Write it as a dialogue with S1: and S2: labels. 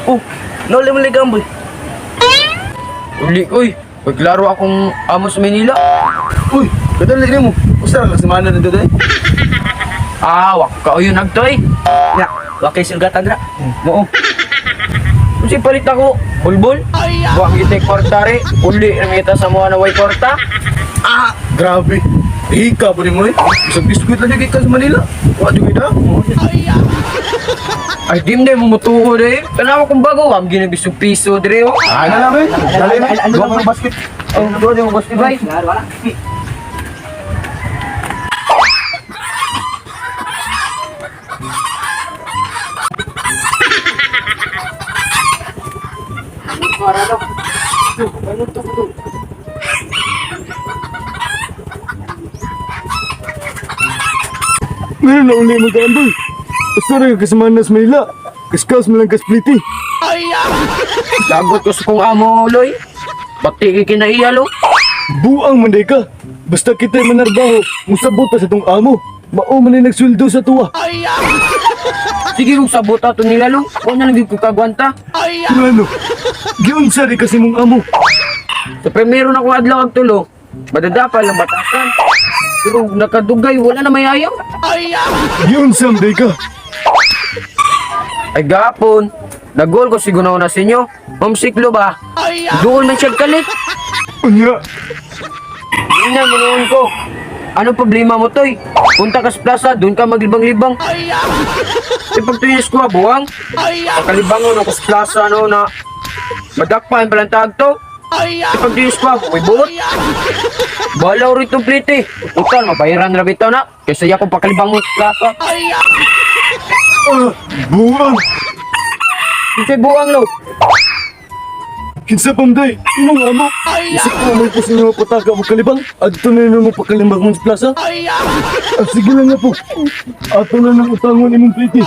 S1: Oh, nauli mo ligamboy. Uli, uy. Paglaro akong amos Manila.
S2: Uy, kadali mo. Usa ka semana na dito eh.
S1: Wak ka o yun nagtoy.
S2: Ya, wakay silgatan ra.
S1: Oo. Kasi palit ako. Bulbul. Wak kita kwartare. Uli na kita sa mga naway kwarta.
S2: Grabe. Hika po rin mo eh. Isang biskuit lang yung sa Manila. Wala yung ida.
S1: Ay, dim na mo mutuko rin. Kanawa kong bago. Wam ginabisong piso dire.
S2: Ano lang eh. Dali na. Ano lang ang basket.
S1: Ang doon yung gusto ba?
S2: Meron na uli mag-aamboy. Basta rin kasamahan sa Manila. Kaskas mo lang kaspliti.
S1: Lagot ko sa kong amo, Loy. Bakti kinaiyalo.
S2: Buang manday ka. Basta kita'y manarbaho, musabot pa sa tong amo. Mao man ay nagsweldo sa tuwa.
S1: Sige kung sabot ato nila, Lo. Huwag na naging kukagwanta.
S2: Ano? Giunsa rin kasi mong amo.
S1: Sa primero na kong adlaw ang tulo, madadapa lang batasan. Pero nakadugay, wala na may ayaw.
S2: Giunsa manday ka.
S1: Ay gapon, nagol ko siguro na sa inyo. Mamsiklo ba? Doon man siya kalit.
S2: Unya.
S1: Hindi na, minuon ko. Anong problema mo, Toy? Punta ka sa plaza, doon ka maglibang-libang. E pag tuyos ko, buwang. Pagkalibangon ako sa plaza, ano, na madakpan palang tag to. E pag tuyos ko, may buot. Balaw rito, plite. Utan, mabayaran na bitaw na. Kaysa ako pagkalibangon sa plaza.
S2: Buang.
S1: Kasi buwang, Lo.
S2: Kinsa pamday. Imong amo. Isip ko may kasi nga pataka mo kalibang. Adto na nang mapakalimbang mo sa plaza. Sige lang nga po. Ato na nang utangon imong pliti.